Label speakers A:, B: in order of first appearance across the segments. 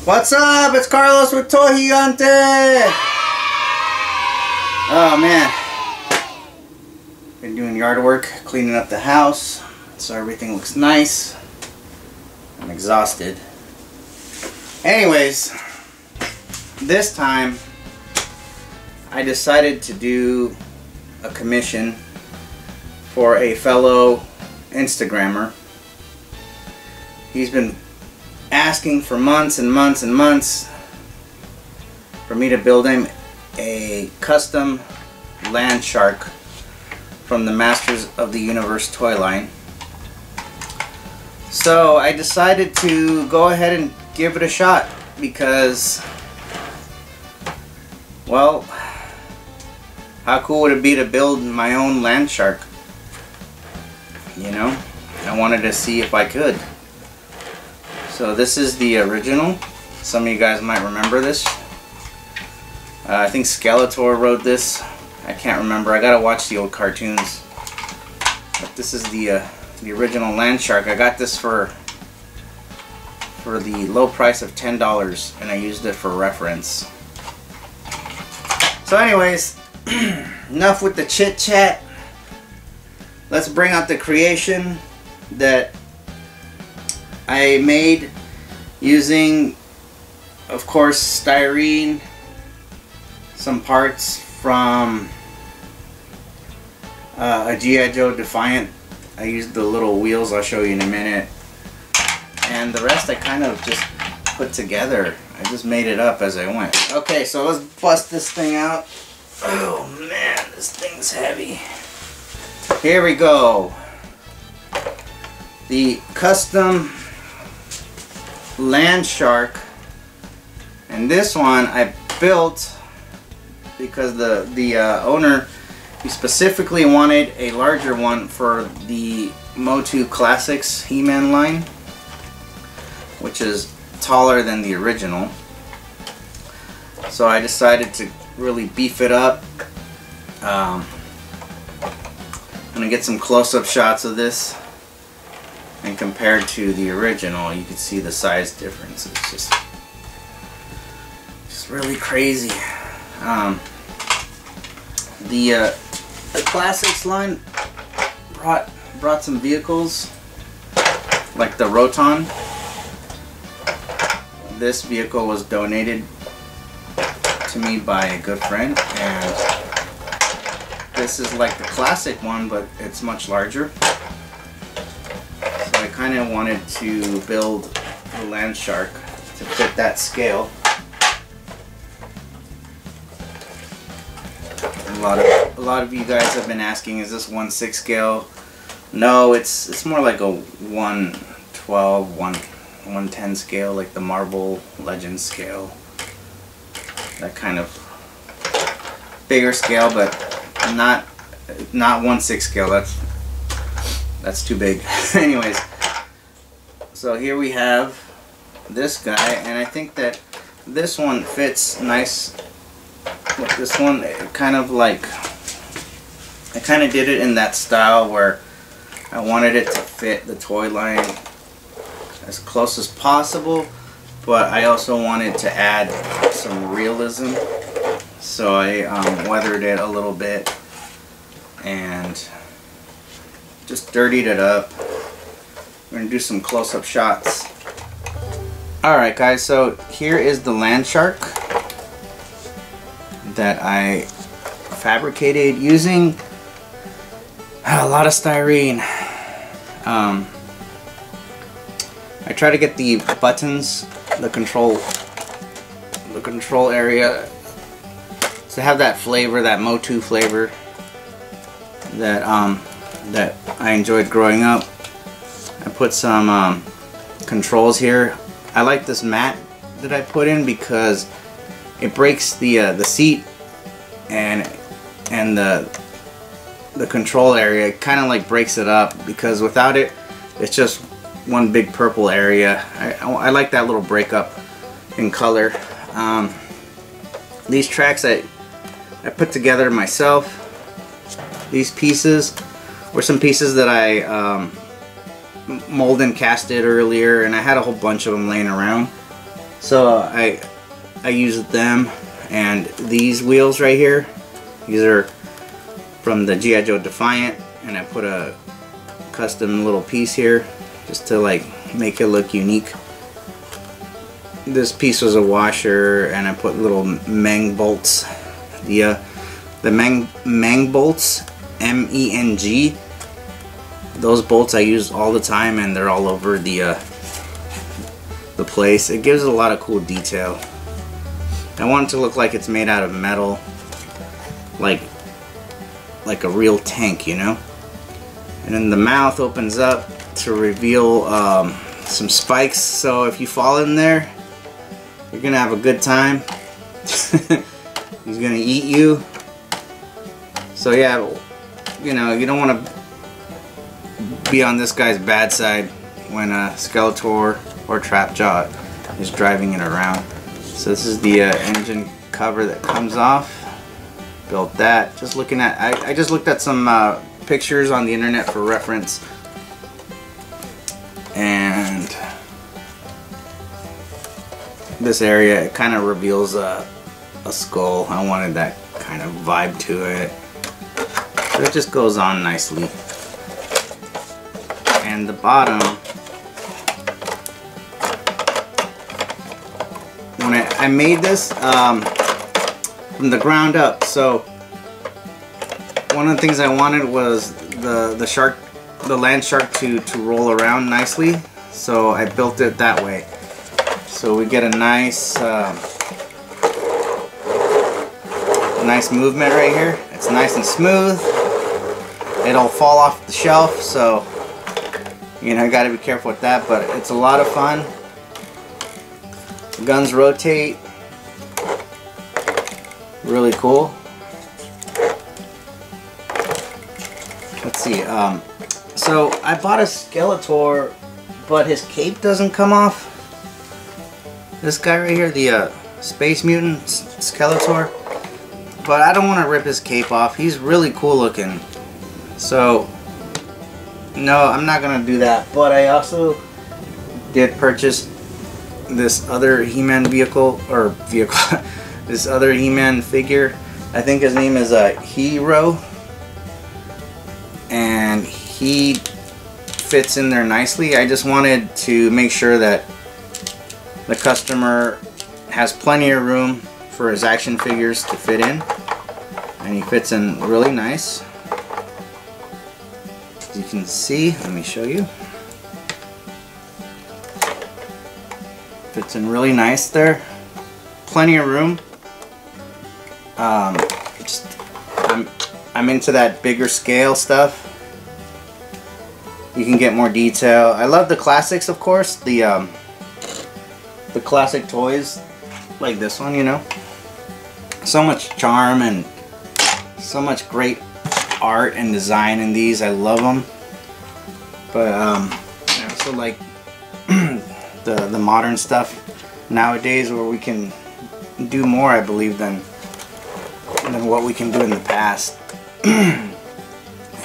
A: What's up? It's Carlos with Toy Gigante. Oh man, been doing yard work, cleaning up the house, so everything looks nice. I'm exhausted. Anyways, this time I decided to do a commission for a fellow Instagrammer. He's been asking for months and months and months for me to build him a custom Landshark from the Masters of the Universe toy line. So I decided to go ahead and give it a shot because, well, how cool would it be to build my own Landshark? You know, I wanted to see if I could. So this is the original. Some of you guys might remember this. I think Skeletor wrote this. I can't remember. I gotta watch the old cartoons. But this is the original Landshark. I got this for the low price of $10, and I used it for reference. So anyways, enough with the chit chat. Let's bring out the creation that I made using, of course, styrene, some parts from a G.I. Joe Defiant. I used the little wheels I'll show you in a minute, and the rest I kind of just put together. I just made it up as I went. Okay, so let's bust this thing out. Oh man, this thing's heavy. Here we go. The custom Landshark, and this one I built because the owner, he specifically wanted a larger one for the MOTU Classics He-Man line, which is taller than the original. So I decided to really beef it up. I'm gonna get some close-up shots of this, and compared to the original, you can see the size difference. It's just really crazy. The Classics line brought some vehicles, like the Roton. This vehicle was donated to me by a good friend, and this is like the classic one, but it's much larger. So I kind of wanted to build the Landshark to fit that scale. A lot of you guys have been asking, is this 1/6 scale? No, it's more like a 1/12, 1/10 scale, like the Marvel Legends scale. That kind of bigger scale, but not 1/6 scale. That's too big. Anyways, so here we have this guy, and I think that this one fits nice with this one. It kind of like, I kind of did it in that style where I wanted it to fit the toy line as close as possible, but I also wanted to add some realism. So I weathered it a little bit and just dirtied it up. We're gonna do some close-up shots. Alright guys, so here is the Landshark that I fabricated using a lot of styrene. I try to get the buttons, the control area, to have that flavor, that MOTU flavor that that I enjoyed growing up. I put some controls here. I like this mat that I put in because it breaks the seat and the control area. It kind of like breaks it up, because without it, it's just one big purple area. I like that little breakup in color. These tracks I put together myself. These pieces were some pieces that I molded and casted earlier, and I had a whole bunch of them laying around. So I used them, and these wheels right here, these are from the G.I. Joe Defiant, and I put a custom little piece here just to like make it look unique. This piece was a washer, and I put little Meng bolts. The Meng bolts, M-E-N-G. Those bolts I use all the time, and they're all over the place. It gives it a lot of cool detail. I want it to look like it's made out of metal, like a real tank, you know. And then the mouth opens up to reveal some spikes. So if you fall in there, you're gonna have a good time. He's gonna eat you. So yeah, you know, you don't want to be on this guy's bad side when Skeletor or Trapjaw is driving it around. So this is the engine cover that comes off. Built that. Just looking at, I just looked at some pictures on the internet for reference, and this area, it kind of reveals a skull. I wanted that kind of vibe to it. So it just goes on nicely. And the bottom, when I made this from the ground up, so one of the things I wanted was the Landshark to roll around nicely, so I built it that way. So we get a nice nice movement right here. It's nice and smooth. It'll fall off the shelf, so you know, you gotta be careful with that, but it's a lot of fun. The guns rotate. Really cool. Let's see, so I bought a Skeletor, but his cape doesn't come off. This guy right here, the Space Mutant Skeletor, but I don't want to rip his cape off. He's really cool looking. So no, I'm not gonna do that. But I also did purchase this other He-Man this other He-Man figure. I think his name is Hero, and he fits in there nicely. I just wanted to make sure that the customer has plenty of room for his action figures to fit in, and he fits in really nice. As you can see, let me show you. Fits in really nice there. Plenty of room. I'm into that bigger scale stuff. You can get more detail. I love the classics, of course. The classic toys like this one, you know. So much charm and so much great art and design in these. I love them. But I also like the modern stuff nowadays, where we can do more, I believe, than what we can do in the past.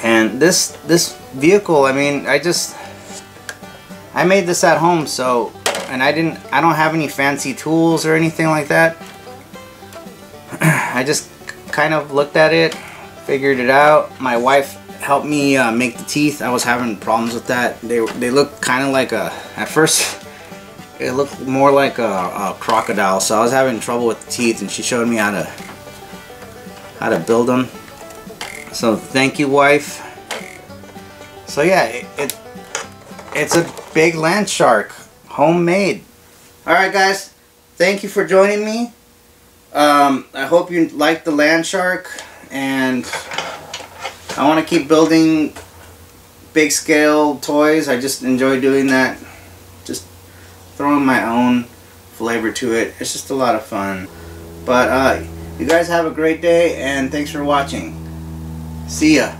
A: And this vehicle, I mean, I made this at home, so, and I don't have any fancy tools or anything like that. I just kind of looked at it, figured it out. My wife helped me make the teeth. I was having problems with that. They look kind of like at first it looked more like a crocodile, so I was having trouble with the teeth, and she showed me how to build them. So thank you, wife. So yeah, it's a big Landshark, homemade. Alright guys, thank you for joining me. I hope you like the Landshark, and I want to keep building big scale toys. I just enjoy doing that. Just throwing my own flavor to it. It's just a lot of fun. But you guys have a great day, and thanks for watching. See ya.